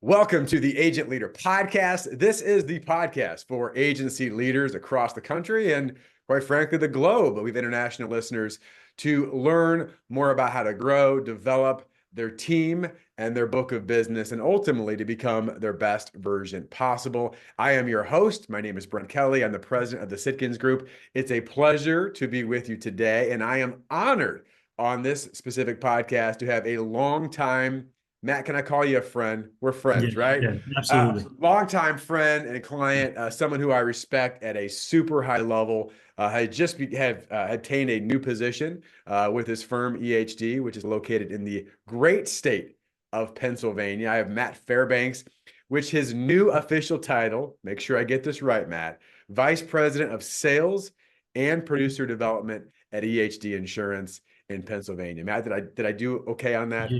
Welcome to the Agent Leader Podcast. This is the podcast for agency leaders across the country and, quite frankly, the globe. We have international listeners to learn more about how to grow, develop their team and their book of business, and ultimately to become their best version possible. I am your host. My name is Brent Kelly. I'm the president of the Sitkins Group. It's a pleasure to be with you today, and I am honored on this specific podcast to have a long-time Matt, can I call you a friend? We're friends, right? Yeah, absolutely. Longtime friend and client, someone who I respect at a super high level. Had just have obtained a new position with his firm EHD, which is located in the great state of Pennsylvania. I have Matt Fairbanks, which his new official title, make sure I get this right, Matt, Vice President of Sales and Producer Development at EHD Insurance in Pennsylvania. Matt, did I do okay on that?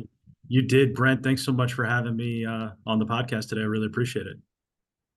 You did, Brent. Thanks so much for having me on the podcast today. I really appreciate it.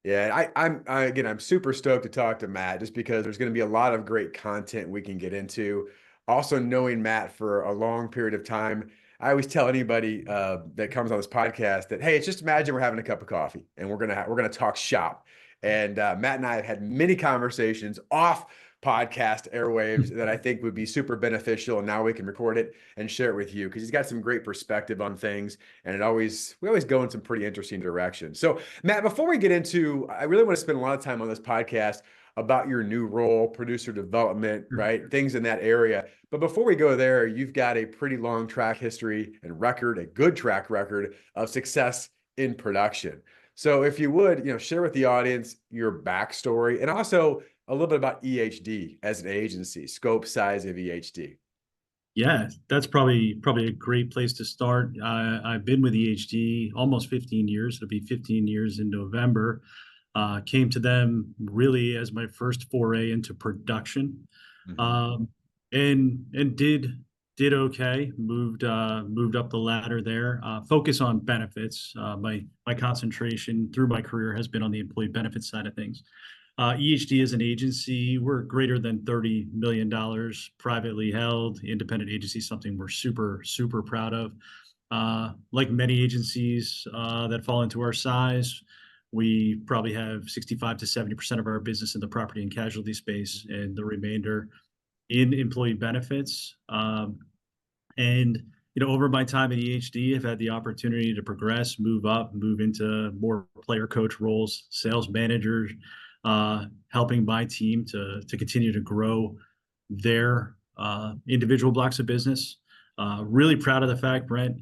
Yeah, I'm super stoked to talk to Matt just because there's going to be a lot of great content we can get into. Also, knowing Matt for a long period of time, I always tell anybody that comes on this podcast that, hey, it's just imagine we're having a cup of coffee and we're gonna talk shop. And Matt and I have had many conversations off podcast airwaves that I think would be super beneficial. And now we can record it and share it with you because he's got some great perspective on things. And we always go in some pretty interesting directions. So Matt, before we get into, I really want to spend a lot of time on this podcast about your new role, producer development, right? Things in that area. But before we go there, you've got a pretty long track history and record, a good track record of success in production. So if you would, share with the audience your backstory and also a little bit about EHD as an agency, scope, size of EHD. Yeah, that's probably a great place to start. I've been with EHD almost 15 years. It'll be 15 years in November. Came to them really as my first foray into production, and did okay. Moved up the ladder there. Focus on benefits. My concentration through my career has been on the employee benefits side of things. EHD is an agency. We're greater than $30 million, privately held, independent agency, something we're super, super proud of. Like many agencies that fall into our size, we probably have 65 to 70% of our business in the property and casualty space and the remainder in employee benefits. And over my time at EHD, I've had the opportunity to progress, move up, move into more player coach roles, sales managers, helping my team to continue to grow their individual blocks of business. Really proud of the fact, Brent,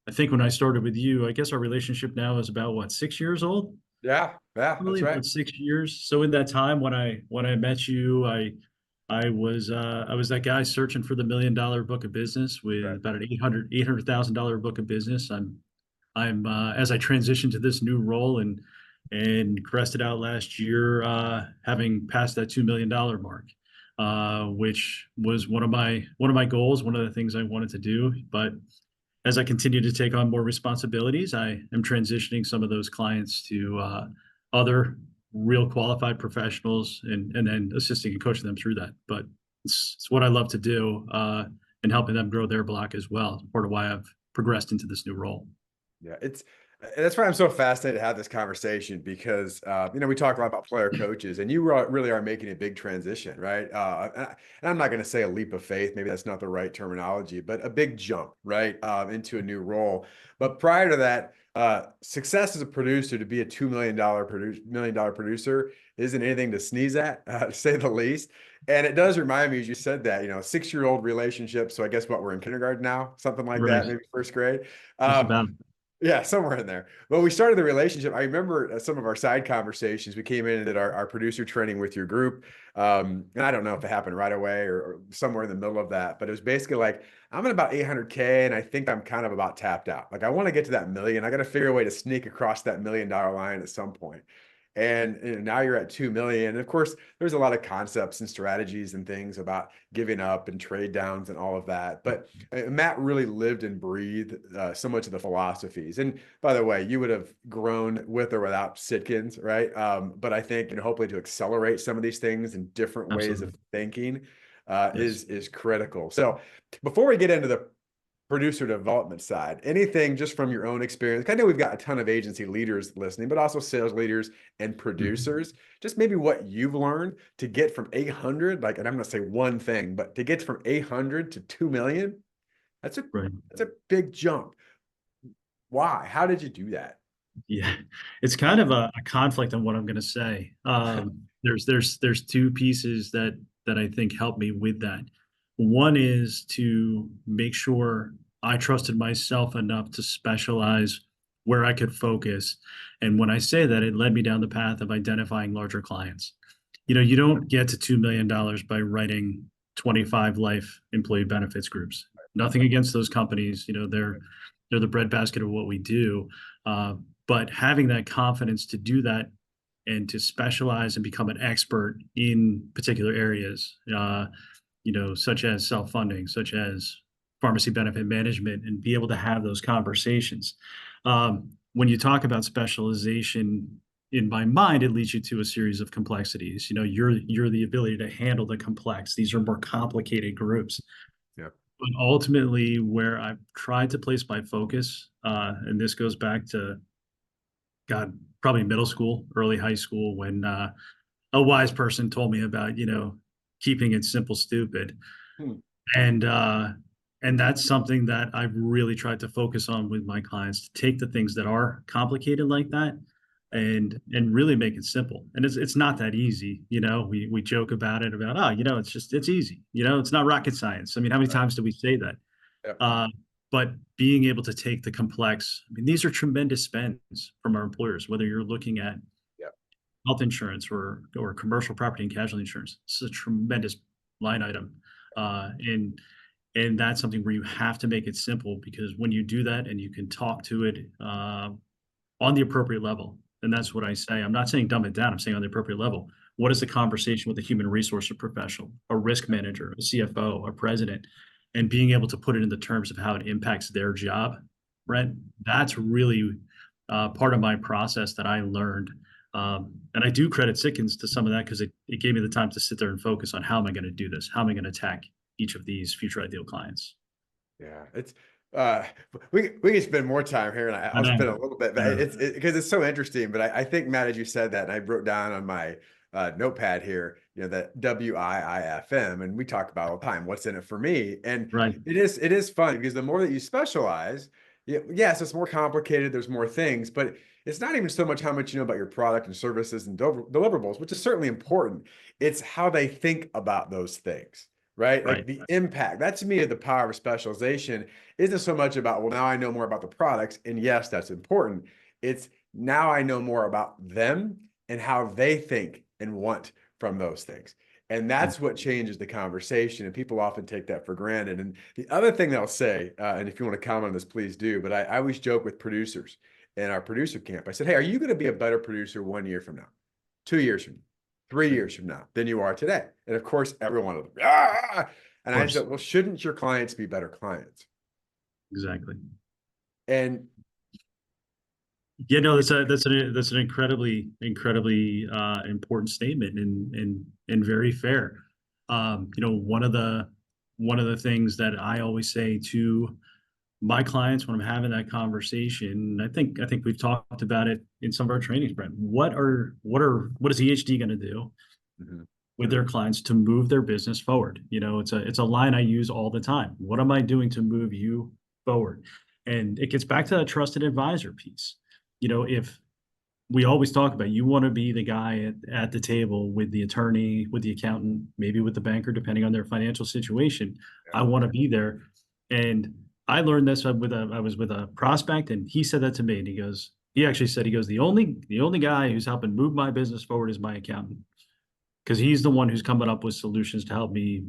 I think when I started with you, I guess our relationship now is about 6 years old? Yeah, that's Really, right. about 6 years. So in that time, when I met you, I was that guy searching for the $1 million book of business with about an $800,000 book of business. I'm as I transitioned to this new role and crested out last year, having passed that $2 million mark, which was one of my goals, one of the things I wanted to do. But as I continue to take on more responsibilities, I am transitioning some of those clients to other real qualified professionals and then assisting and coaching them through that. But it's what I love to do, and helping them grow their block as well. Part of why I've progressed into this new role. Yeah, that's why I'm so fascinated to have this conversation because we talk a lot about player coaches, and you really are making a big transition, right? And I'm not going to say a leap of faith, maybe that's not the right terminology, but a big jump, right, into a new role. But prior to that, success as a producer, to be a $2 million producer isn't anything to sneeze at, to say the least. And it does remind me, as you said that, 6-year-old relationship. So I guess we're in kindergarten now, something like that, maybe first grade. Just about. Yeah, somewhere in there. Well, we started the relationship. I remember some of our side conversations. We came in and did our producer training with your group. And I don't know if it happened right away or somewhere in the middle of that, but it was basically like, I'm at about 800K and I think I'm kind of about tapped out. Like I want to get to that million. I got to figure a way to sneak across that $1 million line at some point. And now you're at 2 million. And of course, there's a lot of concepts and strategies and things about giving up and trade downs and all of that. But Matt really lived and breathed so much of the philosophies. And by the way, you would have grown with or without Sitkins, right? But I think, hopefully to accelerate some of these things and different ways of thinking is critical. So before we get into the producer development side, anything just from your own experience. I know we've got a ton of agency leaders listening, but also sales leaders and Mhm. producers. Just maybe what you've learned to get from 800, like, and I'm going to say one thing, but to get from 800 to 2 million, that's a Right. that's a big jump. Why? How did you do that? Yeah, it's kind of a conflict on what I'm going to say. There's two pieces that I think help me with that. One is to make sure I trusted myself enough to specialize where I could focus. And when I say that, it led me down the path of identifying larger clients. You don't get to $2 million by writing 25 life employee benefits groups. Nothing against those companies. They're the breadbasket of what we do. Uh, but having that confidence to do that and to specialize and become an expert in particular areas, such as self-funding, such as pharmacy benefit management, and be able to have those conversations. When you talk about specialization, in my mind, it leads you to a series of complexities. You're the ability to handle the complex. These are more complicated groups. Yeah. But ultimately, where I've tried to place my focus, and this goes back to God, probably middle school, early high school, when a wise person told me about, keeping it simple, stupid. Hmm. And that's something that I've really tried to focus on with my clients, to take the things that are complicated like that and really make it simple. And it's not that easy. We joke about it, about, it's easy. It's not rocket science. I mean, how many times do we say that? Yeah. Uh, but being able to take the complex, I mean, these are tremendous spends from our employers, whether you're looking at Yeah. health insurance or commercial property and casualty insurance. It's a tremendous line item. And that's something where you have to make it simple, because when you do that and you can talk to it on the appropriate level, and that's what I say. I'm not saying dumb it down. I'm saying on the appropriate level. What is the conversation with a human resource professional, a risk manager, a CFO, a president, and being able to put it in the terms of how it impacts their job, Brent? That's really part of my process that I learned. And I do credit Sitkins to some of that, because it gave me the time to sit there and focus on, how am I going to do this? How am I going to attack each of these future ideal clients? Yeah, it's uh we can spend more time here, and I I'll know. spend a little bit, I but know. it's because it's so interesting. But I think, Matt, as you said that, and I wrote down on my notepad here, that WIIFM, and we talk about all the time, what's in it for me? And Right. it is fun, because the more that you specialize, yes, it's more complicated, there's more things, but it's not even so much how much you know about your product and services and deliverables, which is certainly important. It's how they think about those things, right? Like Right. the impact. That, to me, is the power of specialization. Isn't so much about, well, now I know more about the products, and yes, that's important. It's, now I know more about them and how they think and want from those things. And Mm. that's what changes the conversation. And people often take that for granted. And the other thing that I'll say, and if you want to comment on this, please do, but I always joke with producers in our producer camp. I said, hey, are you going to be a better producer 1 year from now, 2 years from now, 3 years from now than you are today? And of course, everyone will, ah! Of And I course. said, well, shouldn't your clients be better clients? Exactly. And That's an incredibly important statement, and very fair. One of the things that I always say to my clients when I'm having that conversation, I think we've talked about it in some of our trainings, Brent. What is EHD going to do mhm, with their clients to move their business forward? It's a line I use all the time. What am I doing to move you forward? And it gets back to that trusted advisor piece. If we always talk about, you want to be the guy at the table with the attorney, with the accountant, maybe with the banker, depending on their financial situation. yeah, I want to be there. And I learned this I was with a prospect, and he said that to me, and he actually said, the only guy who's helping move my business forward is my accountant, because he's the one who's coming up with solutions to help me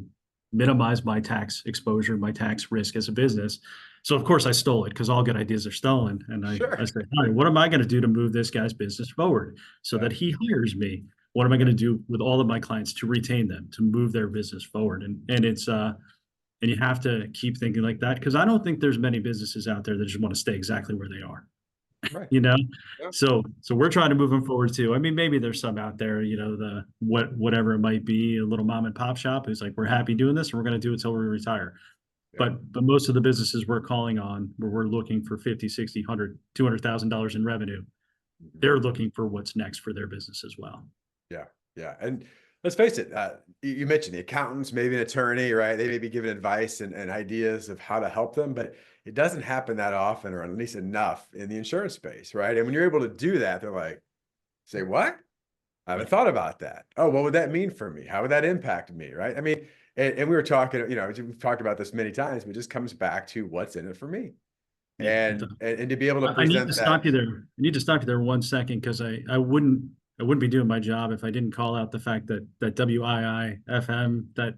minimize my tax exposure, my tax risk as a business. So of course I stole it, because all good ideas are stolen. And I sure. said, all right, what am I going to do to move this guy's business forward so Yeah, that he hires me? What am I yeah, going to do with all of my clients to retain them, to move their business forward? And you have to keep thinking like that, because I don't think there's many businesses out there that just want to stay exactly where they are right. you know Yeah, so we're trying to move them forward too. I mean, maybe there's some out there, whatever it might be, a little mom and pop shop who's like, we're happy doing this and we're going to do it till we retire. Yeah. But most of the businesses we're calling on, where we're looking for 50, 60, 100, $200,000 in revenue, Mhm. they're looking for what's next for their business as well. Yeah. Yeah. And let's face it, you mentioned the accountants, maybe an attorney, right? They may be giving advice and ideas of how to help them, but it doesn't happen that often, or at least enough in the insurance space, right? And when you're able to do that, they're like, say, what? I haven't thought about that. Oh, what would that mean for me? How would that impact me? Right. I mean, and we were talking, we've talked about this many times, but it just comes back to what's in it for me. Yeah, it And to be able to I need to present that. stop you there. I need to stop you there 1 second, because I wouldn't be doing my job if I didn't call out the fact that WII FM, that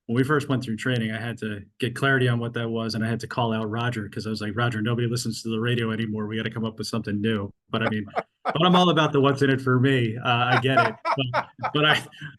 when we first went through training, I had to get clarity on what that was, and I had to call out Roger, because I was like, Roger, nobody listens to the radio anymore. We got to come up with something new. But I mean, but I'm all about the what's in it for me. I get it, but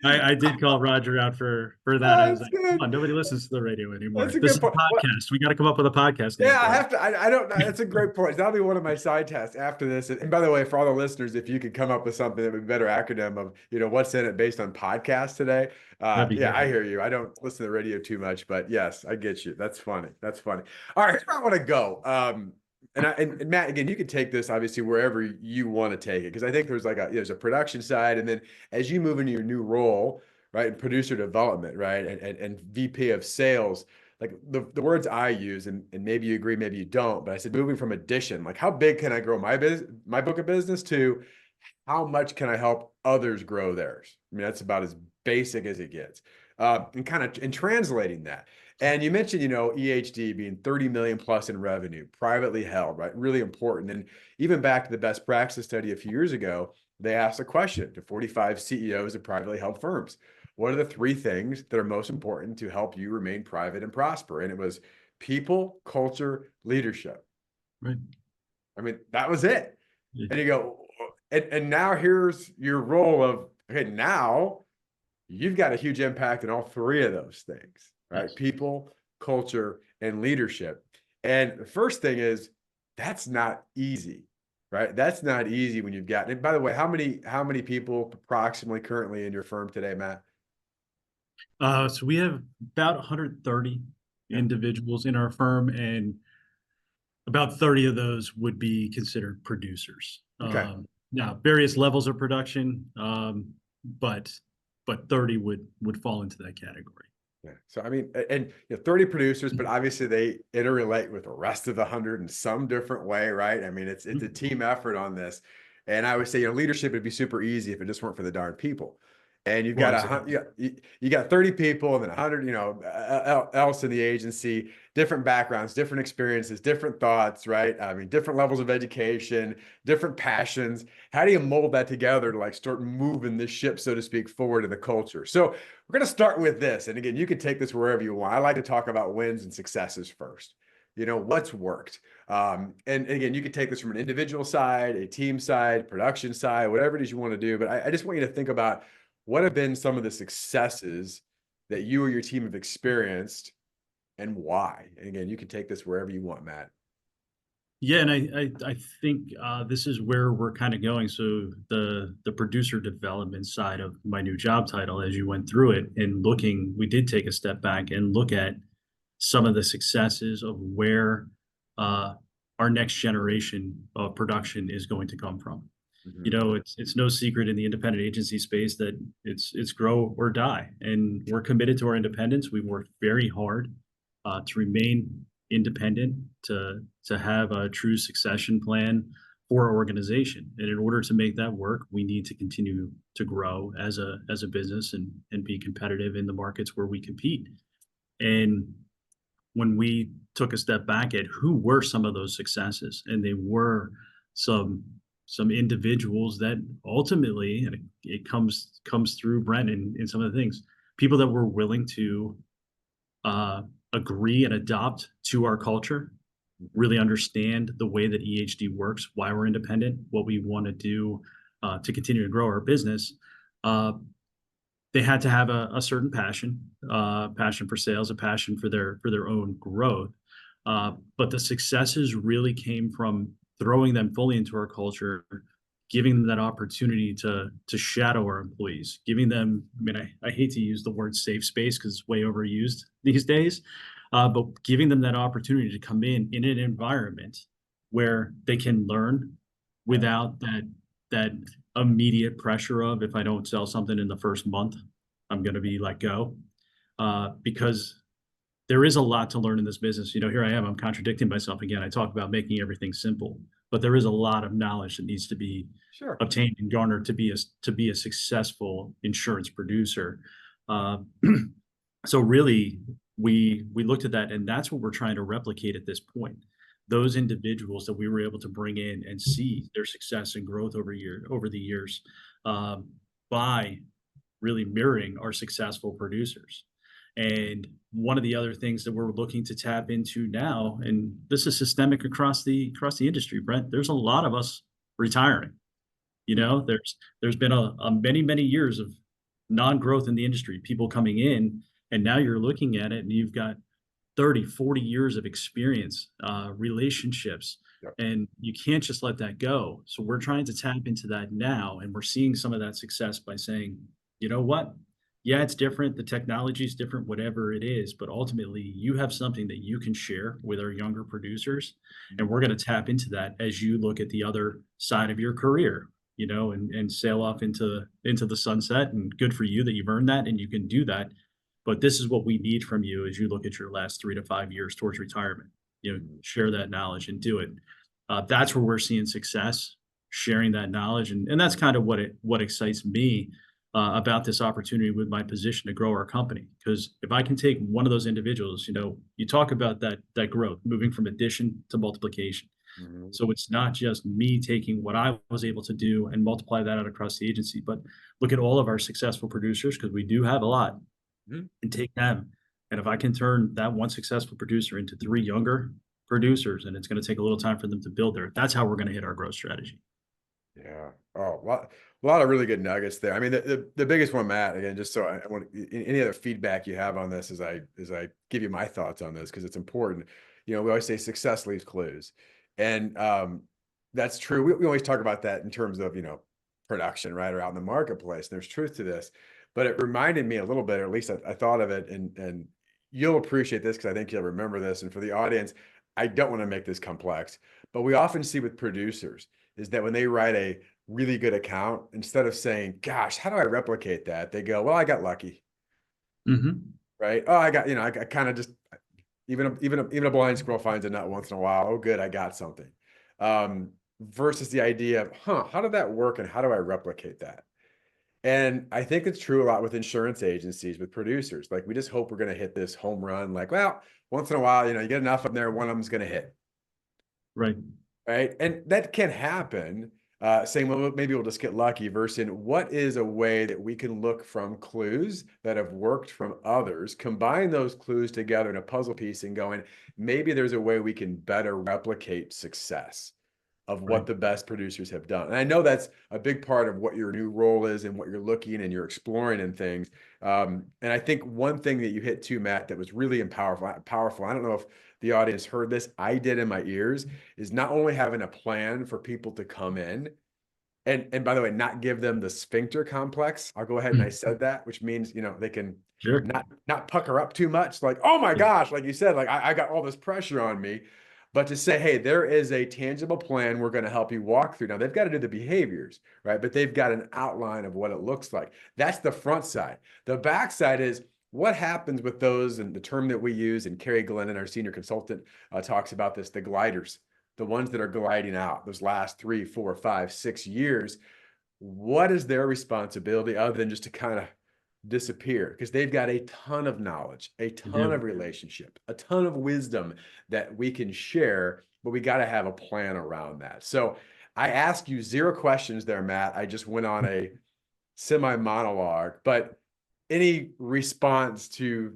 I did call Roger out for that. I Oh, was that's like, come good. on, nobody listens to the radio That's anymore. a This good is a point. Well, podcast. We got to come up with a podcast name yeah, I for it. have to. I don't know. That's a great point. That'll be one of my side tasks after this. And by the way, for all the listeners, if you could come up with something that would be a better acronym of, what's in it based on podcast today. That'd be Yeah, I great. hear you. I don't listen to the radio too much, but yes, I get you. That's funny. That's funny. All right, here's where I want to go. And Matt, again, you can take this obviously wherever you want to take it, because I think there's a production side, and then as you move into your new role, right, in producer development, right, and VP of sales, like the words I use, and maybe you agree, maybe you don't, but I said moving from addition, like how big can I grow my book of business, to how much can I help others grow theirs? I mean, that's about as basic as it gets. And kind of in translating that. And you mentioned, EHD being 30 million plus in revenue, privately held, right? Really important. And even back to the best practice study a few years ago, they asked a question to 45 CEOs of privately held firms. What are the three things that are most important to help you remain private and prosper? And it was people, culture, leadership. Right. I mean, that was it. Yeah. And you go, and now here's your role of, okay, now you've got a huge impact in all three of those things, right? Yes. People, culture, and leadership. And the first thing is, that's not easy, right? That's not easy when you've got, and by the way, how many people approximately currently in your firm today, Matt? So we have about 130 Yeah. individuals in our firm, and about 30 of those would be considered producers. Okay. Now, various levels of production, but 30 would fall into that category. Yeah. So I mean, and 30 producers, but obviously they interrelate with the rest of the 100 in some different way, right? I mean, it's a team effort on this. And I would say, leadership would be super easy if it just weren't for the darn people. And you've Well, got exactly. you got 30 people and then 100, else in the agency, different backgrounds, different experiences, different thoughts, right? I mean, different levels of education, different passions. How do you mold that together to like start moving this ship, so to speak, forward in the culture? So we're going to start with this. And again, you can take this wherever you want. I like to talk about wins and successes first. What's worked. And again, you can take this from an individual side, a team side, production side, whatever it is you want to do. But I just want you to think about what have been some of the successes that you or your team have experienced and why. And again, you can take this wherever you want, Matt. Yeah, and I think this is where we're kind of going. So the producer development side of my new job title, as you went through it and looking, we did take a step back and look at some of the successes of where our next generation of production is going to come from. Mm-hmm. It's no secret in the independent agency space that it's grow or die, and we're committed to our independence. We've worked very hard to remain independent, to have a true succession plan for our organization. And in order to make that work, we need to continue to grow as a business and be competitive in the markets where we compete. And when we took a step back at who were some of those successes, and they were some individuals that ultimately, and it comes through Brent in some of the things, people that were willing to agree and adopt to our culture, really understand the way that EHD works, why we're independent, what we want to do to continue to grow our business. They had to have a certain passion for sales, a passion for their own growth. But the successes really came from throwing them fully into our culture, giving them that opportunity to shadow our employees, giving them, I mean, I hate to use the word safe space because it's way overused these days, but giving them that opportunity to come in an environment where they can learn without that immediate pressure of, if I don't sell something in the first month, I'm going to be let go. Because there is a lot to learn in this business. Here I am, I'm contradicting myself again. I talk about making everything simple, but there is a lot of knowledge that needs to be Sure. obtained and garnered to be a successful insurance producer. Uh, so really, we looked at that, and that's what we're trying to replicate at this point. Those individuals that we were able to bring in and see their success and growth over the years, by really mirroring our successful producers. And one of the other things that we're looking to tap into now, and this is systemic across the industry, Brent, there's a lot of us retiring. There's been a many years of non-growth in the industry, people coming in, and now you're looking at it and you've got 30, 40 years of experience, relationships, Yep. and you can't just let that go. So we're trying to tap into that now, and we're seeing some of that success by saying, you know what? Yeah, it's different. The technology is different, whatever it is, but ultimately you have something that you can share with our younger producers. And we're going to tap into that as you look at the other side of your career, and sail off into the sunset. And good for you that you've earned that and you can do that. But this is what we need from you as you look at your last 3 to 5 years towards retirement. Share that knowledge and do it. That's where we're seeing success, sharing that knowledge. And that's kind of what excites me about this opportunity with my position to grow our company. Because if I can take one of those individuals, you talk about that growth, moving from addition to multiplication. Mhm. So it's not just me taking what I was able to do and multiply that out across the agency, but look at all of our successful producers, because we do have a lot, Mhm. and take them. And if I can turn that one successful producer into 3 younger producers, and it's going to take a little time for them to build that's how we're going to hit our growth strategy. Yeah. Oh, a lot of really good nuggets there. I mean, the biggest one, Matt, again, just so I want any other feedback you have on this as I give you my thoughts on this, because it's important. We always say success leaves clues. And that's true. We always talk about that in terms of, production, right? Or out in the marketplace. There's truth to this. But it reminded me a little bit, or at least I thought of it, and you'll appreciate this because I think you'll remember this. And for the audience, I don't want to make this complex, but we often see with producers is that when they write a really good account, instead of saying, gosh, how do I replicate that? They go, well, I got lucky, Mm-hmm. right? Oh, I got, I kind of just, even a blind squirrel finds a nut once in a while. Oh, good, I got something. Versus the idea of, how did that work and how do I replicate that? And I think it's true a lot with insurance agencies, with producers. Like, we just hope we're going to hit this home run. Like, well, once in a while, you get enough of them there, one of them's going to hit. Right. Right. And that can happen. Saying, well, maybe we'll just get lucky, versus what is a way that we can look from clues that have worked from others, combine those clues together in a puzzle piece and going, maybe there's a way we can better replicate success of what Right. the best producers have done. And I know that's a big part of what your new role is and what you're looking and you're exploring and things. And I think one thing that you hit too, Matt, that was really powerful. I don't know if the audience heard this. I did in my ears, is not only having a plan for people to come in, and by the way, not give them the sphincter complex. I'll go ahead and I said that, which means, they can Sure. not pucker up too much. Like, oh my Yeah. gosh, like you said, like I got all this pressure on me. But to say, hey, there is a tangible plan we're going to help you walk through. Now, they've got to do the behaviors, right? But they've got an outline of what it looks like. That's the front side. The back side is what happens with those, and the term that we use, and Carrie Glennon, our senior consultant, talks about this, the gliders, the ones that are gliding out those last 3, 4, 5, 6 years. What is their responsibility other than just to kind of disappear? Because they've got a ton of knowledge, a I ton do. of relationship, a ton of wisdom that we can share, but we got to have a plan around that. So I ask you 0 questions there, Matt. I just went on a semi monologue, but any response to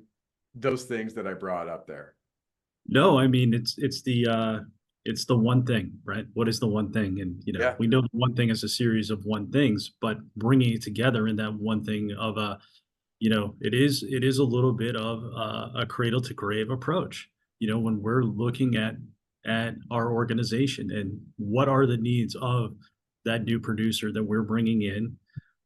those things that I brought up there? No, I mean, it's the one thing, right? What is the one thing? And Yeah. we know the one thing is a series of one things, but bringing it together in that one thing of it is a little bit of a cradle to grave approach. When we're looking at our organization and what are the needs of that new producer that we're bringing in,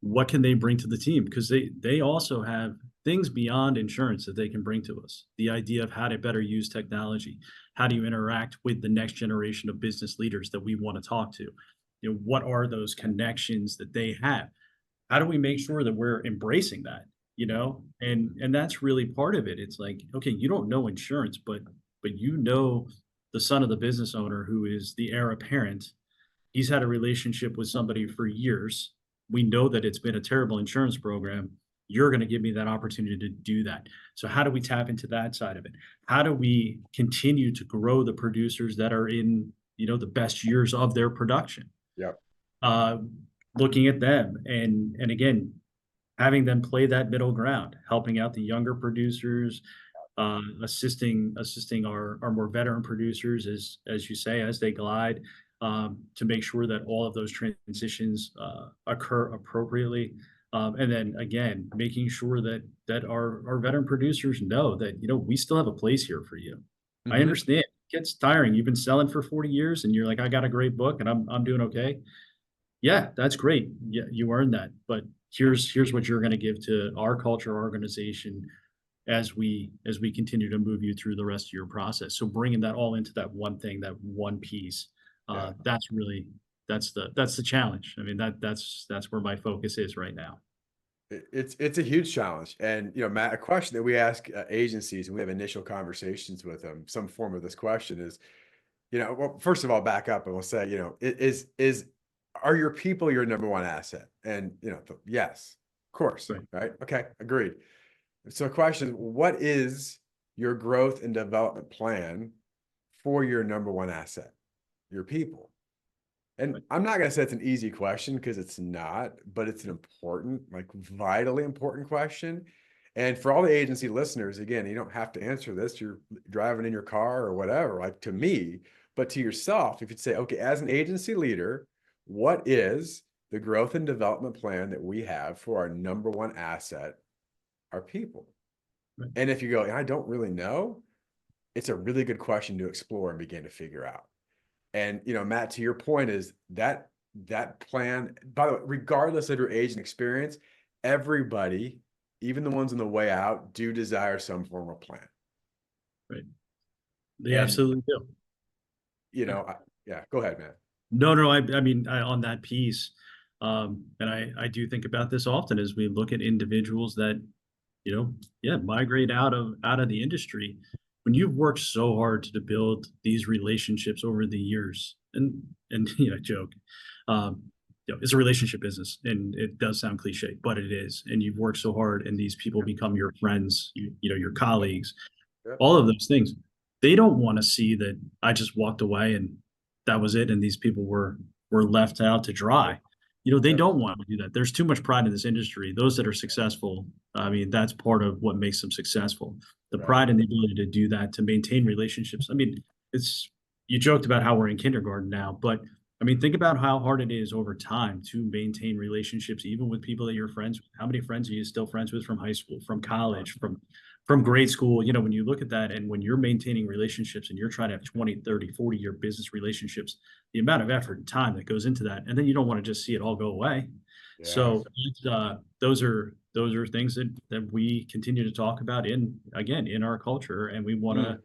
what can they bring to the team? Because they also have things beyond insurance that they can bring to us. The idea of how to better use technology. How do you interact with the next generation of business leaders that we want to talk to? You know, what are those connections that they have? How do we make sure that we're embracing that? You know, and that's really part of it. It's like, okay, you don't know insurance, but you know the son of the business owner who is the heir apparent. He's had a relationship with somebody for years. We know that it's been a terrible insurance program. You're going to give me that opportunity to do that. So how do we tap into that side of it? How do we continue to grow the producers that are in, you know, the best years of their production? Yep. Uh, Looking at them and again, having them play that middle ground, helping out the younger producers, assisting our more veteran producers as you say, as they glide, to make sure that all of those transitions occur appropriately. And then again, making sure that our veteran producers know that, you know, we still have a place here for you. I Hmm. understand it gets tiring. You've been selling for 40 years and you're like, I got a great book and I'm doing okay. Yeah, that's great. Yeah, you earned that. But here's what you're going to give to our culture, our organization, as we continue to move you through the rest of your process. So bringing that all into that one thing, that one piece, Yeah. that's really that's the challenge. I mean that's where my focus is right now. It's a huge challenge. And, you know, Matt, a question that we ask agencies, and we have initial conversations with them, some form of this question is, you know, well, first of all, back up and we'll say, you know, are your people your number one asset? And, you know, yes, of course. Right. Right. Okay. Agreed. So question, what is your growth and development plan for your number one asset, your people? And Right. I'm not going to say it's an easy question because it's not, but it's an important, like vitally important question. And for all the agency listeners, again, you don't have to answer this. You're driving in your car or whatever, like to me, but to yourself, if you'd say, okay, as an agency leader, what is the growth and development plan that we have for our number one asset, our people? Right. And if you go, I don't really know, it's a really good question to explore and begin to figure out. And, you know, Matt, to your point is that plan, by the way, regardless of your age and experience, everybody, even the ones on the way out, do desire some form of plan. Right. They And, absolutely do. you Yeah. know, yeah, go ahead, man. No, no, I mean, on that piece, and I do think about this often as we look at individuals that, you know, yeah, migrate out of the industry. When you've worked so hard to build these relationships over the years, and you know, joke, you know, it's a relationship business, and it does sound cliche, but it is. And you've worked so hard, and these people become your friends, you know, your colleagues, Yep. all of those things. They don't want to see that I just walked away and that was it, and these people were left out to dry. You know, they Yep. don't want to do that. There's too much pride in this industry. Those that are successful, I mean, that's part of what makes them successful. The Right. pride and the ability to do that, to maintain relationships. I mean, it's you joked about how we're in kindergarten now, but I mean, think about how hard it is over time to maintain relationships, even with people that you're friends with. How many friends are you still friends with from high school, from college, from grade school? You know, when you look at that and when you're maintaining relationships and you're trying to have 20, 30, 40-year business relationships, the amount of effort and time that goes into that, and then you don't want to just see it all go away. Yeah. So those are things that we continue to talk about in our culture, and we want Mm. to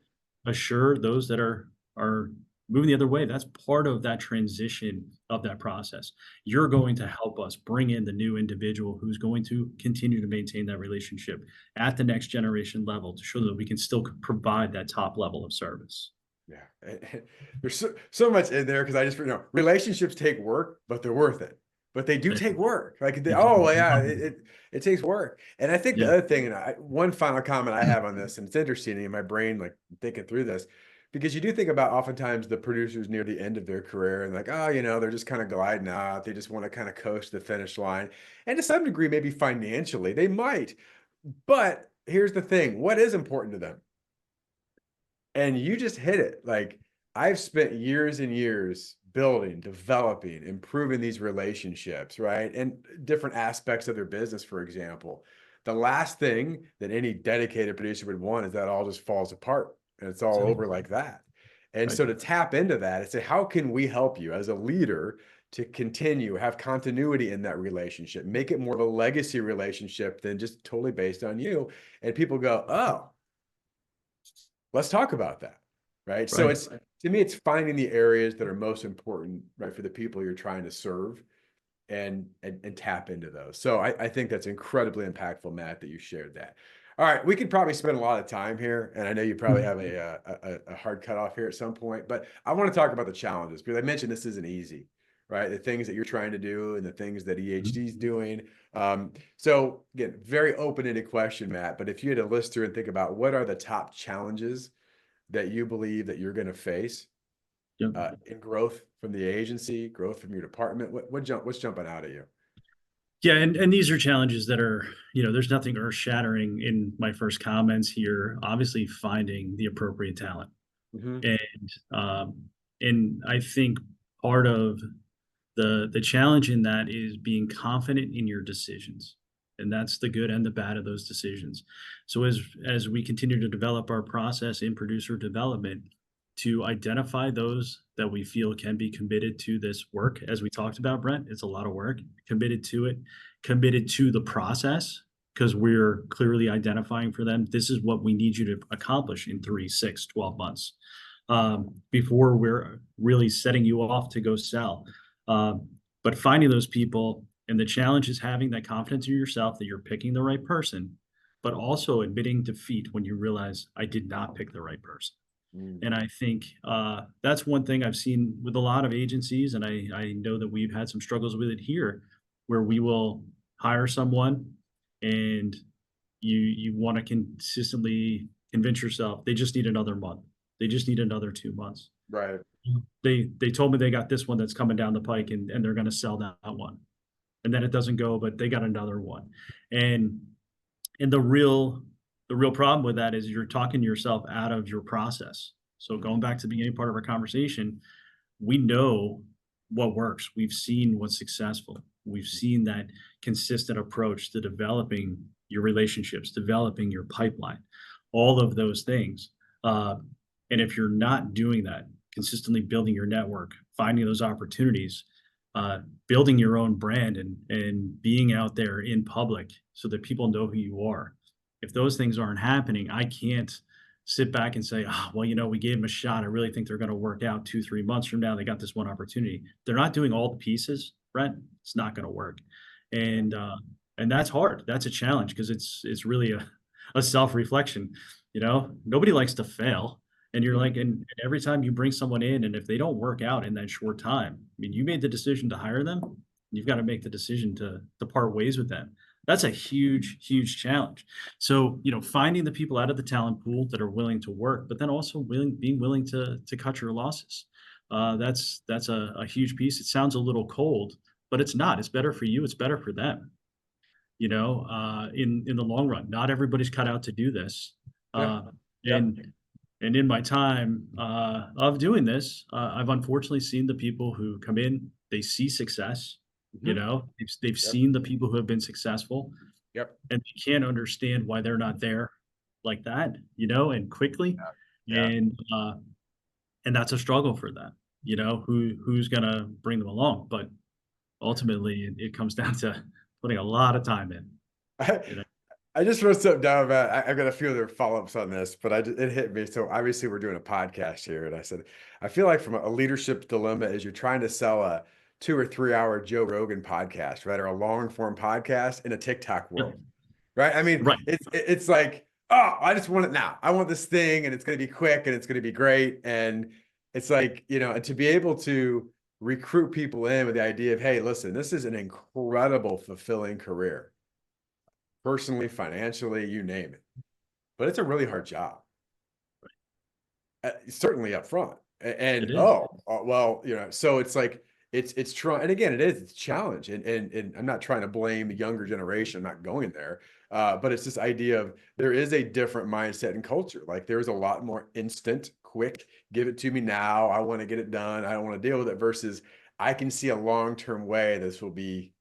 assure those that are moving the other way. That's part of that transition of that process. You're going to help us bring in the new individual who's going to continue to maintain that relationship at the next generation level to show that we can still provide that top level of service. Yeah. There's so much in there because I just, you know, relationships take work, but they're worth it. But they do They, take work. Like, they oh, do. well, yeah, it takes work. And I think the Yeah. other thing, and one final comment I have on this, and it's interesting in my brain, like thinking through this, because you do think about oftentimes the producers near the end of their career and like, oh, you know, they're just kind of gliding out. They just want to kind of coast to the finish line. And to some degree, maybe financially, they might. But here's the thing, what is important to them? And you just hit it. Like, I've spent years and years building, developing, improving these relationships, right? And different aspects of their business, for example. The last thing that any dedicated producer would want is that all just falls apart and it's all over Exactly. like that. And Right. so to tap into that and say, how can we help you as a leader to continue, have continuity in that relationship, make it more of a legacy relationship than just totally based on you? And people go, oh, let's talk about that. Right. So Right. it's, to me, it's finding the areas that are most important, right, for the people you're trying to serve and tap into those. So I think that's incredibly impactful, Matt, that you shared that. All right, we could probably spend a lot of time here, and I know you probably have a hard cutoff here at some point, but I want to talk about the challenges because I mentioned this isn't easy, right? The things that you're trying to do and the things that EHD is doing. So again, very open-ended question, Matt. But if you had to list through and think about what are the top challenges that you believe that you're going to face Yep. in growth from the agency, growth from your department? What's jumping out at you? Yeah, and these are challenges that are, there's nothing earth-shattering in my first comments here. Obviously, finding the appropriate talent, Mm-hmm. and um, and I think part of the challenge in that is being confident in your decisions, and that's the good and the bad of those decisions. So as we continue to develop our process in producer development, to identify those that we feel can be committed to this work, as we talked about, Brent, it's a lot of work, committed to it, committed to the process, because we're clearly identifying for them, this is what we need you to accomplish in 3, 6, 12 months, before we're really setting you off to go sell. But finding those people, and the challenge is having that confidence in yourself that you're picking the right person, but also admitting defeat when you realize I did not pick the right person. Mm. And I think that's one thing I've seen with a lot of agencies, and I know that we've had some struggles with it here, where we will hire someone, and you want to consistently convince yourself they just need another month, they just need another 2 months. Right. They told me they got this one that's coming down the pike, and they're going to sell that one, and then it doesn't go, but they got another one, and and the real problem with that is you're talking yourself out of your process. So Mm. going back to the beginning part of our conversation, we know what works. We've seen what's successful. We've seen that consistent approach to developing your relationships, developing your pipeline, all of those things. Uh, and if you're not doing that, consistently building your network, finding those opportunities, uh, building your own brand, and being out there in public so that people know who you are. If those things aren't happening, I can't sit back and say, oh, well, we gave them a shot. I really think they're going to work out 2, 3 months from now. They got this one opportunity. They're not doing all the pieces, Brent. It's not going to work. And that's hard. That's a challenge because it's really a self-reflection. Nobody likes to fail. And you're like, and every time you bring someone in, and if they don't work out in that short time, I mean, you made the decision to hire them. You've got to make the decision to part ways with them. That's a huge, huge challenge. So, finding the people out of the talent pool that are willing to work, but then also being willing to cut your losses. That's a huge piece. It sounds a little cold, but it's not. It's better for you. It's better for them. In the long run, not everybody's cut out to do this. Yeah. Uh, Yep. and in my time of doing this, I've unfortunately seen the people who come in, they see success. Mhm. They've Yep. seen the people who have been successful, Yep. and they can't understand why they're not there like that, and quickly. Yeah. And that's a struggle for them. Who's gonna bring them along? But ultimately, it comes down to putting a lot of time in. I, You know, I just wrote something down about. I've got a few other follow-ups on this, but it hit me. So obviously, we're doing a podcast here, and I said I feel like from a leadership dilemma is you're trying to sell a 2 or 3 hour Joe Rogan podcast, right, or a long-form podcast in a TikTok Yep. world, right? I mean, Right. it's like, oh, I just want it now. I want this thing, and it's going to be quick, and it's going to be great, and it's like, and to be able to recruit people in with the idea of, hey, listen, this is an incredible, fulfilling career, personally, financially, you name it. But it's a really hard job, certainly up front. It And is. oh, well, so it's like it's trying, and again, it's a challenge, and I'm not trying to blame the younger generation. I'm not going there, but it's this idea of there is a different mindset and culture. Like there's a lot more instant, quick, give it to me now. I want to get it done. I don't want to deal with it. Versus, I can see a long-term way this will be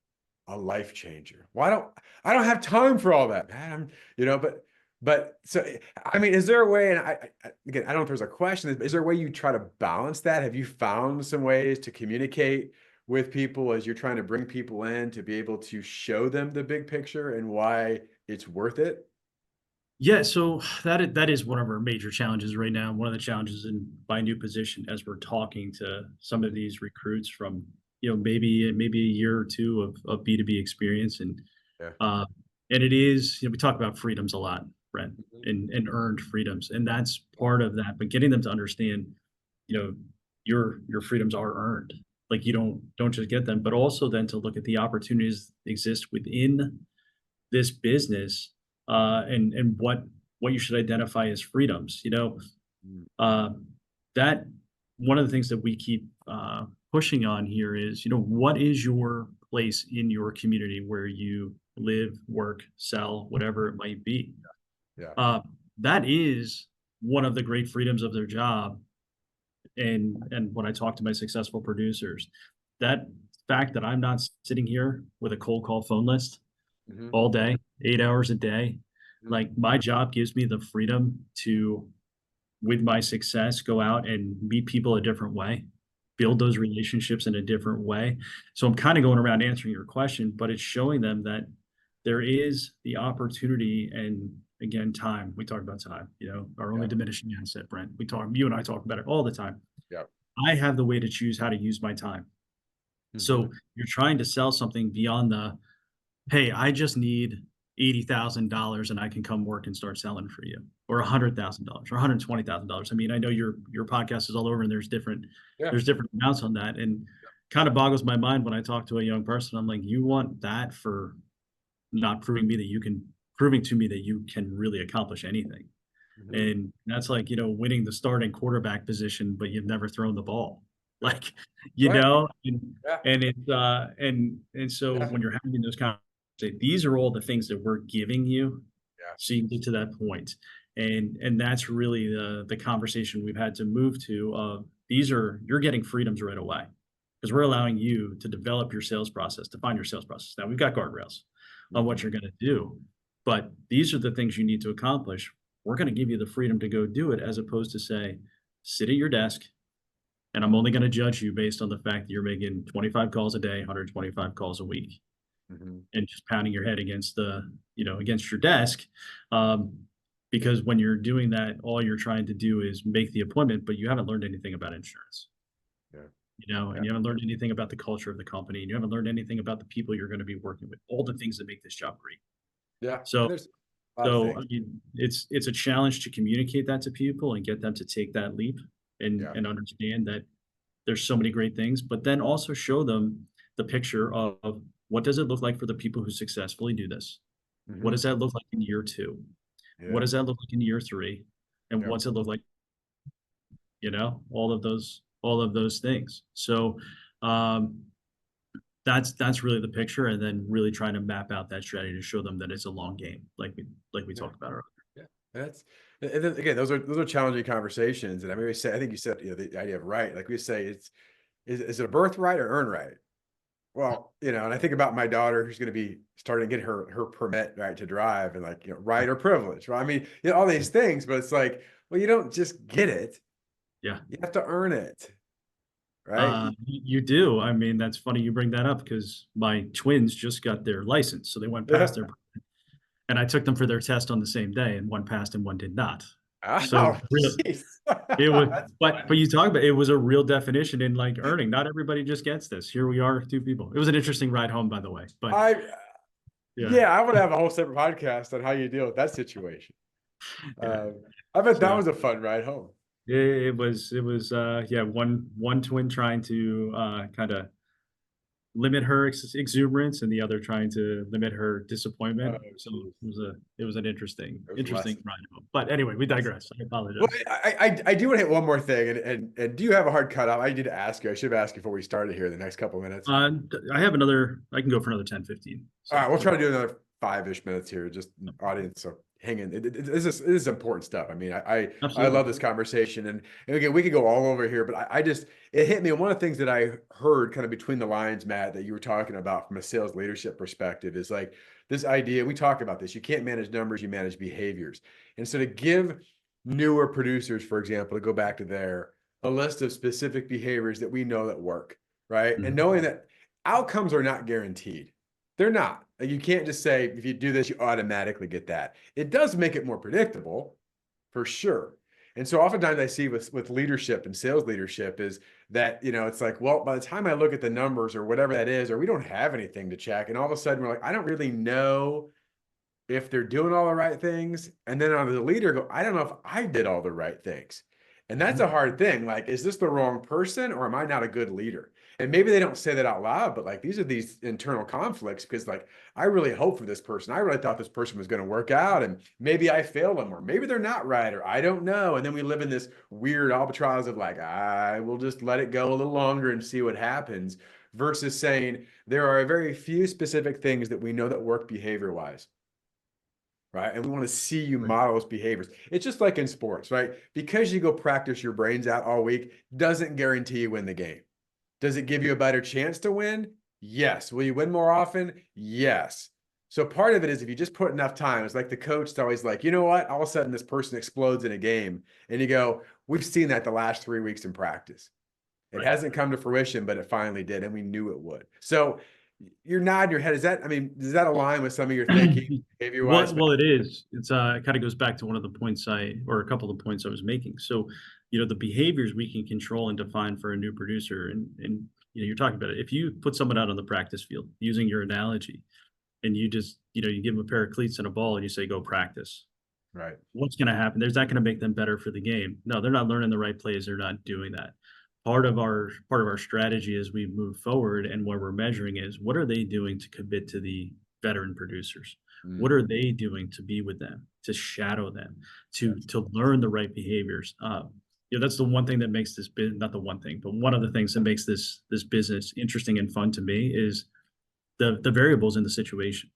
a life changer. Well, I don't have time for all that, man. But But so, I mean, is there a way, and again, I don't know if there's a question, is there a way you try to balance that? Have you found some ways to communicate with people as you're trying to bring people in to be able to show them the big picture and why it's worth it? Yeah, so that is one of our major challenges right now. One of the challenges in my new position as we're talking to some of these recruits from, maybe a year or two of B2B experience. Yeah. Uh, and it is, we talk about freedoms a lot, Brent, Mhm. and earned freedoms. And that's part of that. But getting them to understand, you know, your freedoms are earned. Like you don't just get them, but also then to look at the opportunities that exist within this business, and what you should identify as freedoms. Mm. Uh, that one of the things that we keep pushing on here is, what is your place in your community where you live, work, sell, whatever it might be. Yeah. Uh, that is one of the great freedoms of their job. And when I talk to my successful producers, that fact that I'm not sitting here with a cold call phone list Mhm. all day, 8 hours a day. Mhm. Like my job gives me the freedom to, with my success, go out and meet people a different way, Yeah. build those relationships in a different way. So I'm kind of going around answering your question, but it's showing them that there is the opportunity and again, time. We talk about time, our only Yeah. diminishing asset, Brent. You and I talk about it all the time. Yeah. I have the way to choose how to use my time. So Mhm. you're trying to sell something beyond the, hey, I just need $80,000 and I can come work and start selling for you, or $100,000 or $120,000. I mean, I know your podcast is all over and Yeah. there's different amounts on that, and kind of boggles my mind when I talk to a young person. I'm like, you want that for not proving to me that you can really accomplish anything. Mhm. And that's like, winning the starting quarterback position, but you've never thrown the ball. Yeah. Like, Right. and Yeah. it's and so Yeah. when you're having those conversations, these are all the things that we're giving you Yeah. so you can get to that point. And that's really the conversation we've had to move to of you're getting freedoms right away because we're allowing you to develop your sales process, define your sales process. Now we've got guardrails on what Mhm. you're going to do, but these are the things you need to accomplish. We're going to give you the freedom to go do it as opposed to say, sit at your desk and I'm only going to judge you based on the fact that you're making 25 calls a day, 125 calls a week, Mhm. and just pounding your head against against your desk. Um, because when you're doing that, all you're trying to do is make the appointment, but you haven't learned anything about insurance, Yeah. and Yeah. you haven't learned anything about the culture of the company, and you haven't learned anything about the people you're going to be working with, all the things that make this job great. Yeah. So, And there's a lot of so I things. mean, it's a challenge to communicate that to people and get them to take that leap Yeah. and understand that there's so many great things, but then also show them the picture of what does it look like for the people who successfully do this? What Mhm. does that look like in year 2? What Yeah. does that look like in year 3? And Yeah. what's it look like, all of those things. So, um, that's really the picture, and then really trying to map out that strategy to show them that it's a long game, like we Yeah. talked about earlier. Yeah. That's and then again, those are challenging conversations. And I mean, we say, I think you said, the idea of right. Like we say, is it a birthright or earn right? Well, and I think about my daughter who's going to be starting to get her permit, right, to drive, and like, right or privilege, right? I mean, all these things, but it's like, well, you don't just get it. Yeah. You have to earn it, right? You do. I mean, that's funny you bring that up because my twins just got their license, so they went past Yeah. their and I took them for their test on the same day, and one passed and one did not. So, Oh, really, jeez. it was That's but funny. you talk about it was a real definition in, like, earning. Not everybody just gets this. Here we are, 2 people. It was an interesting ride home, by the way, but I yeah. Yeah, I would have a whole separate podcast on how you deal with that situation. Yeah. I bet that So was a fun ride home. it was, yeah, one twin trying to, kinda limit her exuberance and the other trying to limit her Oh, disappointment. So jeez. it was an interesting It was a interesting lesson. ride home. But anyway, we Lesson. digress. I Well, apologize. I do want to hit one more thing, and do you have a hard cutoff? I need to ask you. I should have asked you before we started here in the next couple of minutes. I can go for another 10, 15. All So right, we'll we're try to do another 5-ish minutes here, just audience. So hanging. This is important stuff. I mean, I Absolutely. love this conversation, and again, we could go all over here, but I just it hit me. And one of the things that I heard kind of between the lines, Matt, that you were talking about from a sales leadership perspective is like this idea. We talk about this. You can't manage numbers, you manage behaviors. And so to give newer producers, for example, to go back to there, a list of specific behaviors that we know that work, right? And Mhm. knowing that outcomes are not guaranteed. They're not. Like, you can't just say, if you do this, you automatically get that. It does make it more predictable, for sure. And so oftentimes I see with leadership and sales leadership is that, it's like, well, by the time I look at the numbers or whatever that is, or we don't have anything to check, and all of a sudden we're like, I don't really know if they're doing all the right things. And then on the leader go, I don't know if I did all the right things. And that's a Mhm. hard thing. Like, is this the wrong person, or am I not a good leader? And maybe they don't say that out loud, but like, these are these internal conflicts because like, I really hope for this person. I really thought this person was going to work out, and maybe I failed them, or maybe they're not right, or I don't know. And then we live in this weird albatross of like, I will just let it go a little longer and see what happens, versus saying there are very few specific things that we know that work behavior wise, right? And we want to see you Right. model those behaviors. It's just like in sports, right? Because you go practice your brains out all week doesn't guarantee you win the game. Does it give you a better chance to win? Yes. Will you win more often? Yes. So part of it is if you just put enough time, it's like the coach is always like, you know what? All of a sudden this person explodes in a game. And you go, we've seen that the last 3 weeks in practice. It Right. hasn't come to fruition, but it finally did, and we knew it would. So you're nodding your head. I mean, does that align with some of your thinking behavior wise? Well, it is. It kind of goes back to one of the points or a couple of points I was making. So, the behaviors we can control and define for a new producer, and you're talking about it. If you put someone out on the practice field, using your analogy, and you just, you give them a pair of cleats and a ball, and you say, "Go practice." Right. What's going to happen? There's not going to make them better for the game. No, they're not learning the right plays. They're not doing that. Part of our strategy as we move forward and where we're measuring is what are they doing to commit to the veteran producers? What Mm, are they doing to be with them, to shadow them, to yes. learn the right behaviors? That's the one thing that makes this not the one thing, but one of the things that makes this business interesting and fun to me is the variables in the situation.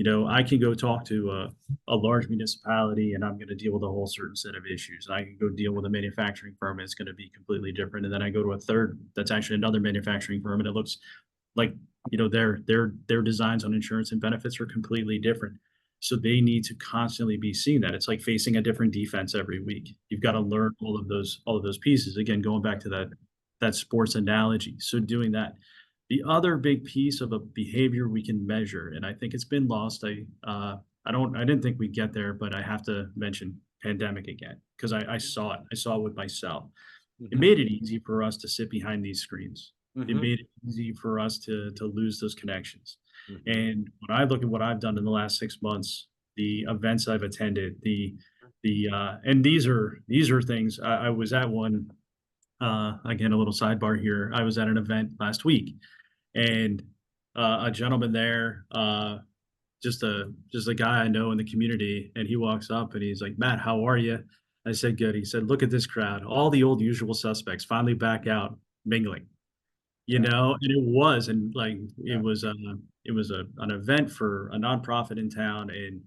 I can go talk to a large municipality and I'm going to deal with a whole certain set of issues. And I can go deal with a manufacturing firm and it's going to be completely different. And then I go to a third that's actually another manufacturing firm and it looks like, their designs on insurance and benefits are completely different. So they need to constantly be seeing that. It's like facing a different defense every week. You've got to Right. learn all of those pieces. Again, going back to that sports analogy. So doing that. The other big piece of a behavior we can measure, and I think it's been lost. I didn't think we'd get there, but I have to mention pandemic again because I saw it. I saw it with myself. It Hmm. made it easy for us to sit behind these screens. It Hmm. made it easy for us to lose those connections. Hmm. And when I look at what I've done in the last 6 months, the events I've attended, and these are things I was at one. Again, a little sidebar here. I was at an event last week, and a gentleman there, just a guy I know in the community, and he walks up and he's like, "Matt, how are you?" I said, "Good." He said, "Look at this crowd, all the old usual suspects finally back out mingling." Yeah. And it was, and like Yeah. it was an event for a nonprofit in town, and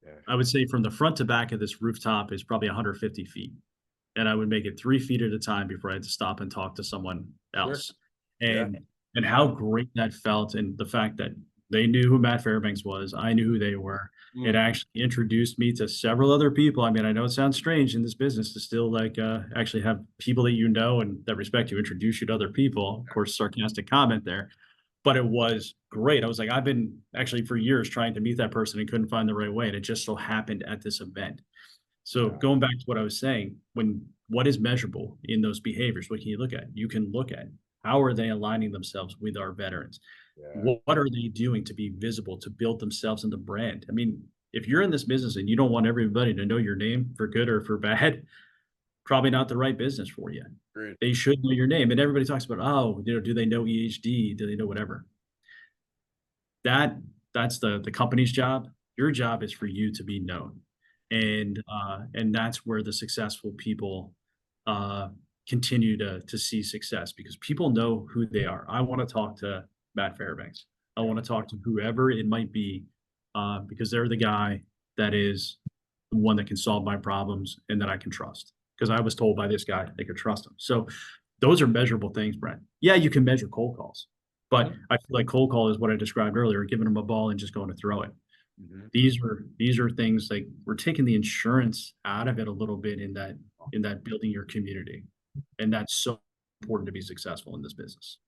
Yeah. I would say from the front to back of this rooftop is probably 150 feet, and I would make it 3 feet at a time before I had to stop and talk to someone Sure. else. Yeah. And how great that felt, and the fact that they knew who Matt Fairbanks was, I knew who they were. It Mm. actually introduced me to several other people. I mean, I know it sounds strange in this business to still, like, actually have people that you know and that respect you introduce you to other people. Of course, sarcastic comment there, but it was great. I was like, I've been actually for years trying to meet that person and couldn't find the right way, and it just so happened at this event. So Yeah. going back to what I was saying, what is measurable in those behaviors? What can you look at? You can look at how are they aligning themselves with our veterans? Yeah. What are they doing to be visible, to build themselves in the brand? I mean, if you're in this business and you don't want everybody to know your name for good or for bad, probably not the right business for you. Agreed. They should know your name. And everybody talks about, oh, do they know EHD? Do they know whatever? That that's the company's job. Your job is for you to be known, and that's where the successful people uh, continue to see success because people know who they are. I want to talk to Matt Fairbanks. I Yeah. want to talk to whoever it might be because they're the guy. that is the one that can solve my problems and that I can trust. Because I was told by this guy they could trust him. So those are measurable things, Brent. Yeah, you can measure cold calls, but Mhm. I feel like cold call is what I described earlier, giving them a ball and just going to throw it. Mhm. These are things like we're taking the insurance out of it a little bit in that building your community. And that's so important to be successful in this business.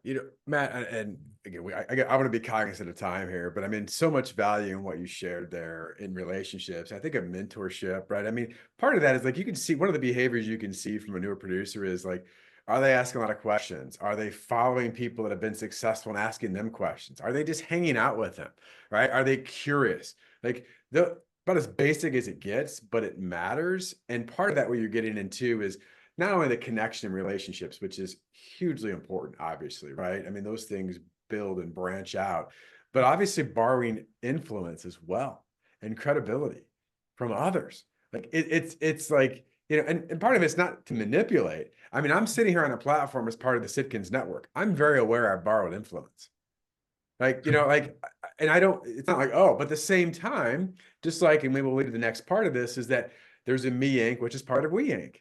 Yeah, Matt, and again, I want to be cognizant of time here, but I mean, so much value in what you shared there in relationships. I think of mentorship, right? I mean, part of that is like you can see one of the behaviors you can see from a newer producer is like, are they asking a lot of questions? Are they following people that have been successful and asking them questions? Are they just hanging out with them, right? Are they curious? Like the about as basic as it gets, but it matters. And part of that, what you're getting into is not only the connection and relationships, which is hugely important, obviously, right? I mean, those things build and branch out, but obviously borrowing influence as well and credibility from others. Like it's like, and part of it's not to manipulate. I mean, I'm sitting here on a platform as part of the Sitkins network. I'm very aware I borrowed influence. Like, and I don't, it's not like, oh, but at the same time, just like, and we will lead to the next part of this is that there's a me Inc., which is part of we Inc.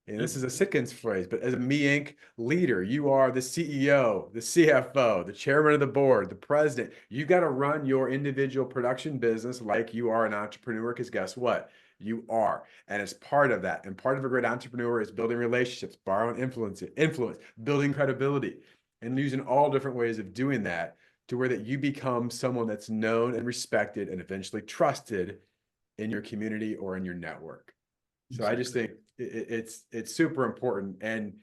And Yep. this is a Sitkins phrase, but as a Me Inc. leader, you are the CEO, the CFO, the chairman of the board, the president. You've got to run your individual production business like you are an entrepreneur, because guess what? You are. And as part of that, and part of a great entrepreneur is building relationships, borrowing influence, building credibility, and using all different ways of doing that to where that you become someone that's known and respected and eventually trusted in your community or in your network. So I just Exactly. think it's super important, and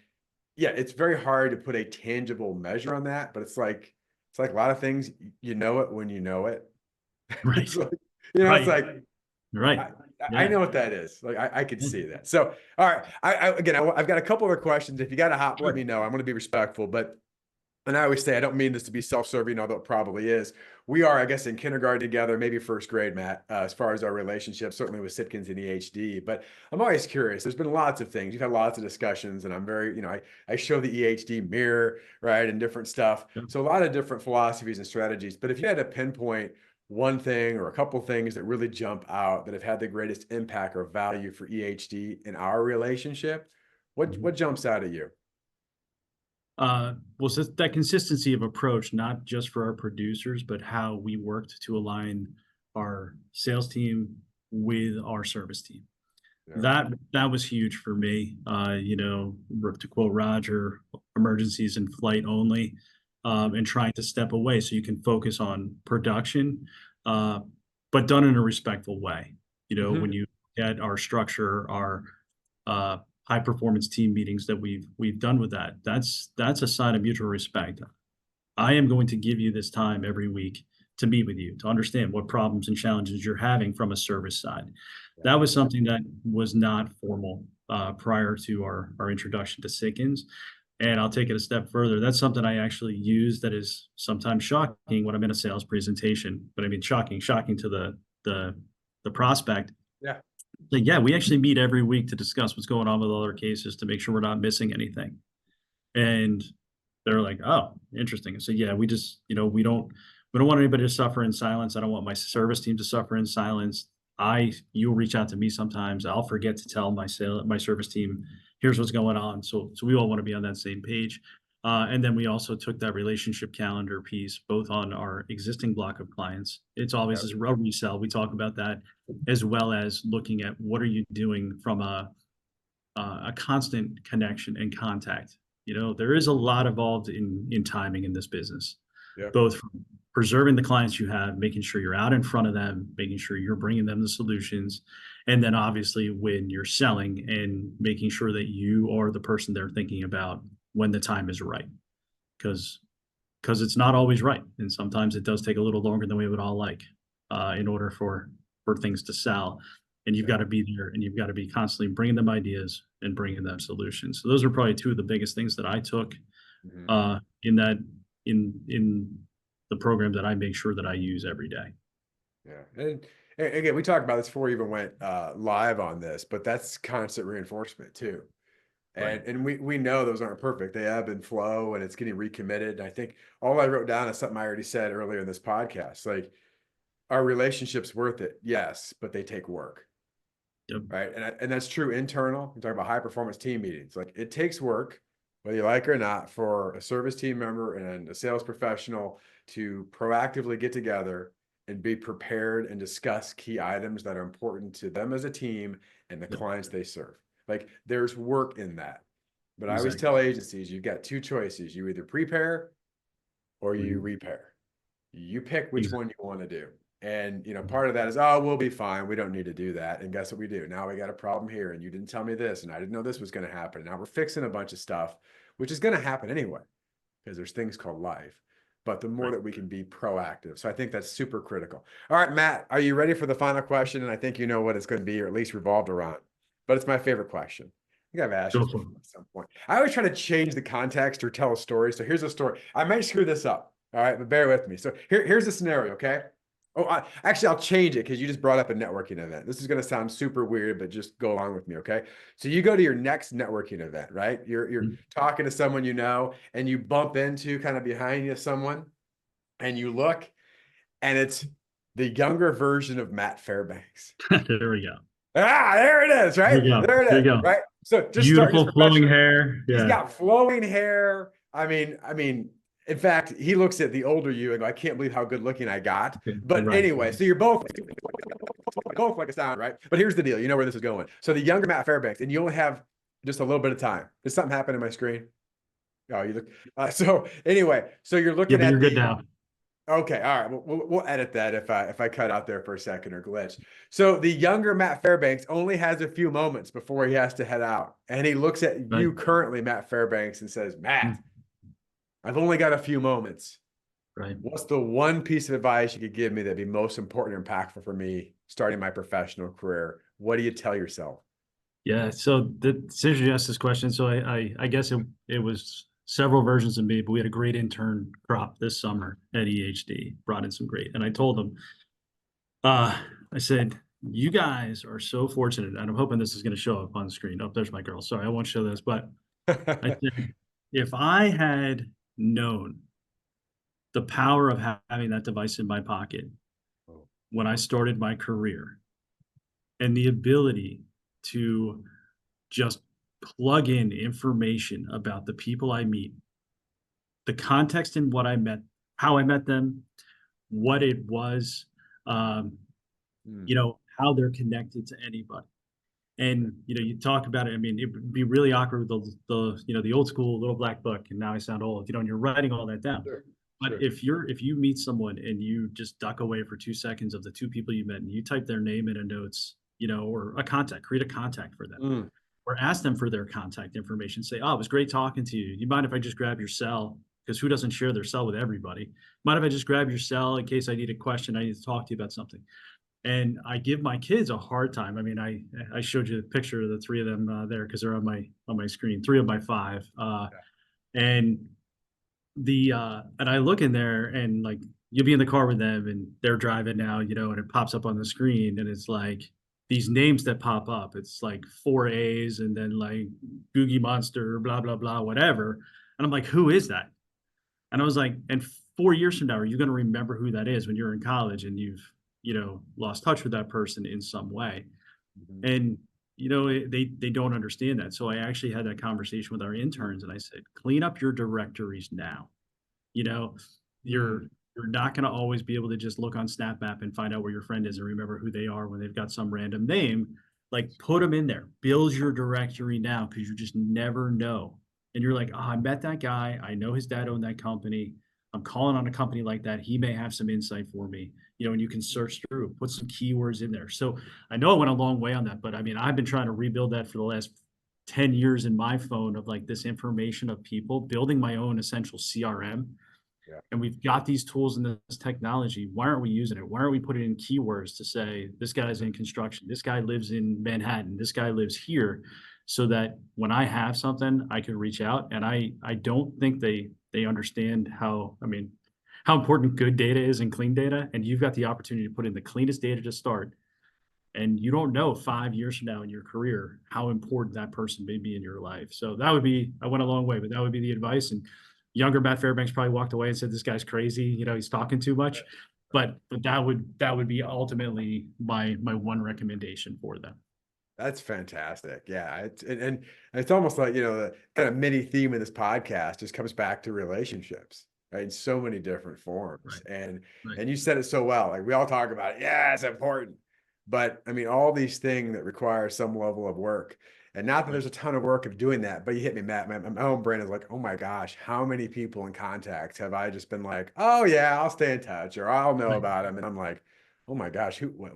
yeah, it's very hard to put a tangible measure on that, but it's like a lot of things. You know it when you know it. Right. It's like it's Right. like Right. I Yeah. know what that is. Like I could Yeah. see that. So all right, I've got a couple other questions. If you got to hop, let Sure. me know. I'm going to be respectful, but and I always say, I don't mean this to be self-serving, although it probably is. We are, I guess, in kindergarten together, maybe first grade, Matt, as far as our relationship, certainly with Sitkins and EHD. But I'm always curious. There's been lots of things. You've had lots of discussions, and I'm very, I show the EHD mirror, right, and different stuff. Yep. So a lot of different philosophies and strategies. But if you had to pinpoint one thing or a couple things that really jump out that have had the greatest impact or value for EHD in our relationship, what Mhm. what jumps out at you? Well, so that consistency of approach, not just for our producers, but how we worked to align our sales team with our service team. Yeah. That was huge for me. To quote Roger, emergencies in flight only, and trying to step away so you can focus on production, uh, but done in a respectful way. When Mhm. you get our structure, our uh, high performance team meetings that we've done with that, that's a sign of mutual respect. I am going to give you this time every week to meet with you, to understand what problems and challenges you're having from a service side. Yeah. That was something that was not formal prior to our introduction to Sitkins. And I'll take it a step further. That's something I actually use that is sometimes shocking when I'm in a sales presentation, but I mean shocking to the prospect. Yeah. Like, yeah, we actually meet every week to discuss what's going on with other cases to make sure we're not missing anything. And they're like, "Oh, interesting." So yeah, we just, we don't want anybody to suffer in silence. I don't want my service team to suffer in silence. You'll reach out to me sometimes. I'll forget to tell my service team, here's what's going on. So we all want to be on that same page. And then we also took that relationship calendar piece, both on our existing block of clients. It's always Yeah. as a resell. We talk about that, as well as looking at what are you doing from a constant connection and contact. There is a lot involved in timing in this business, Yeah. both from preserving the clients you have, making sure you're out in front of them, making sure you're bringing them the solutions, and then obviously when you're selling and making sure that you are the person they're thinking about when the time is right, because it's not always right, and sometimes it does take a little longer than we would all like in order for things to sell. And you've Yeah. got to be there, and you've got to be constantly bringing them ideas and bringing them solutions. So those are probably two of the biggest things that I took Mhm. in that in the program that I make sure that I use every day. Yeah. And again, we talked about this before we even went live on this, but that's constant reinforcement too. Right. And we know those aren't perfect. They ebb and flow, and it's getting recommitted. And I think all I wrote down is something I already said earlier in this podcast. Like Are relationships worth it? Yes, but they take work. Yep. Right. And that's true internal. You talk about high performance team meetings. Like it takes work, whether you like it or not, for a service team member and a sales professional to proactively get together and be prepared and discuss key items that are important to them as a team and the Yep. clients they serve. Like there's work in that. But I always Exactly. tell agencies, you've got two choices. You either prepare or you Mhm. repair. You pick which Exactly. one you want to do. And part of that is, oh, we'll be fine. We don't need to do that. And guess what we do? Now we got a problem here, and you didn't tell me this, and I didn't know this was going to happen. Now we're fixing a bunch of stuff, which is going to happen anyway, because there's things called life. But the more Right. that we can be proactive. So I think that's super critical. All right, Matt, are you ready for the final question? And I think you know what it's going to be, or at least revolved around. But it's my favorite question. I think I've asked Go this for before it. at some point. I always try to change the context or tell a story. So here's a story. I might screw this up. All right, but bear with me. So here's the scenario, okay? Actually, I'll change it because you just brought up a networking event. This is going to sound super weird, but just go along with me, okay? So you go to your next networking event, right? You're Mhm. talking to someone you know, and you bump into kind of behind you someone, and you look, and it's the younger version of Matt Fairbanks. There we go. There it is, There right? you go. There There it you is, go. right? So just start just Beautiful flowing professional. hair. He's Yeah. got flowing hair. I mean, in fact, he looks at the older you and go, I can't believe how good looking I got. Okay. But Right. anyway, so you're both like a sound, right? But here's the deal. You know where this is going. So the younger Matt Fairbanks, and you only have just a little bit of time. Did something happen in my screen? Oh, you look. So anyway, so you're Yeah, looking but you're at good the. now. Okay, all right. We'll edit that if I cut out there for a second or glitch. So the younger Matt Fairbanks only has a few moments before he has to head out, and he looks at Right. you currently, Matt Fairbanks, and says, "Matt, Mm. I've only got a few moments. Right. What's the one piece of advice you could give me that'd be most important or impactful for me starting my professional career? What do you tell yourself?" Yeah. So since you asked this question, so I guess it was several versions of me, but we had a great intern crop this summer at EHD, brought in some great, and I told them, uh, I said, you guys are so fortunate, and I'm hoping this is going to show up on the screen. Oh, there's my girl. Sorry, I won't show this, but I said, if I had known the power of having that device in my pocket when I started my career and the ability to just plug in information about the people I meet, the context in what I met, how I met them, what it was, um, Hmm, how they're connected to anybody. And you talk about it. I mean, it would be really awkward with the old school little black book. And now I sound old, and you're writing all that down. sure, But sure. if you meet someone and you just duck away for 2 seconds of the two people you met and you type their name in a notes, or a contact, create a contact for them, Mm, or ask them for their contact information. Say, oh, it was great talking to you. You mind if I just grab your cell? Because who doesn't share their cell with everybody? Mind if I just grab your cell in case I need a question? I need to talk to you about something. And I give my kids a hard time. I mean, I showed you the picture of the three of them there because they're on my screen. Three of my five, yeah. and and I look in there and like you'll be in the car with them and they're driving now, and it pops up on the screen and it's like these names that pop up. It's like 4 A's and then like Googie Monster, blah blah blah, whatever. And I'm like, who is that? And I was like, and 4 years from now, are you going to remember who that is when you're in college and you've lost touch with that person in some way? Mhm. And they don't understand that. So I actually had that conversation with our interns and I said, clean up your directories now. You know, Mm, you're not going to always be able to just look on Snap Map and find out where your friend is and remember who they are when they've got some random name. Like put them in there, build your directory now because you just never know. And you're like, oh, I met that guy. I know his dad owned that company. I'm calling on a company like that. He may have some insight for me, and you can search through, put some keywords in there. So I know I went a long way on that, but I mean, I've been trying to rebuild that for the last 10 years in my phone of like this information of people, building my own essential CRM. yeah. And we've got these tools and this technology. Why aren't we using it? Why aren't we putting in keywords to say this guy's in construction, this guy lives in Manhattan, this guy lives here, so that when I have something, I can reach out. And I don't think they understand how important good data is and clean data. And you've got the opportunity to put in the cleanest data to start. And you don't know 5 years from now in your career how important that person may be in your life. So that would be, I went a long way, but that would be the advice. And younger Matt Fairbanks probably walked away and said, this guy's crazy. He's talking too much. but that would be ultimately my one recommendation for them. That's fantastic. Yeah. And it's almost like, the kind of mini theme of this podcast just comes back to relationships, right? In so many different forms. Right. And Right. and you said it so well. Like we all talk about it. Yeah, it's important. But I mean, all these things that require some level of work. And not that Right. there's a ton of work of doing that, but you hit me, Matt. My own brain is like, oh my gosh, how many people in contact have I just been like, oh yeah, I'll stay in touch or I'll know Right. about them. And I'm like, oh my gosh, who, what?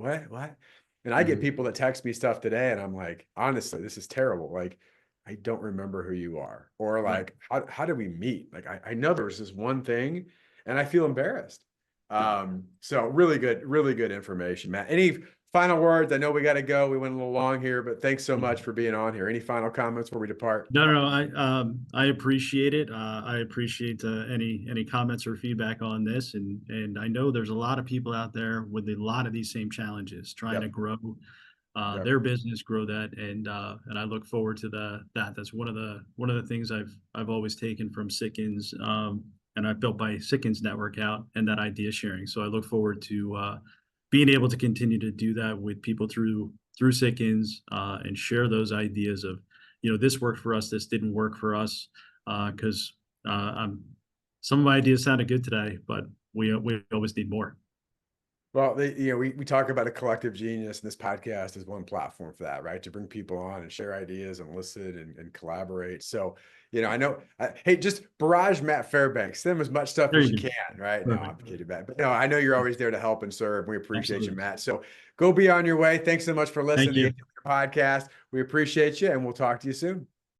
And I get Mhm. people that text me stuff today, and I'm like, honestly, this is terrible. Like, I don't remember who you are, or Right. like, how did we meet? Like, I know there was this one thing, and I feel embarrassed. So really good information, Matt. Any final words? I know we got to go. We went a little long here, but thanks so much for being on here. Any final comments before we depart? No, no, I appreciate it. I appreciate any comments or feedback on this, and I know there's a lot of people out there with a lot of these same challenges trying to Yep. grow Yep. their business, grow that, and I look forward to that. That's one of the things I've always taken from Sickens, and I've built my Sickens network out and that idea sharing. So I look forward to being able to continue to do that with people through Sickens and share those ideas of, this worked for us, this didn't work for us, because some of my ideas sounded good today, but we always need more. Well, we talk about a collective genius, and this podcast is one platform for that, right? To bring people on and share ideas and listen and collaborate. So, I know, hey, just barrage Matt Fairbanks, send him as much stuff There as you you go. can, right? No, I'm Perfect. kidding, Matt. But no, I know you're always there to help and serve. We appreciate you, Absolutely. Matt. So go be on your way. Thanks so much for Thank listening to you. the podcast. We appreciate you, and we'll talk to you soon.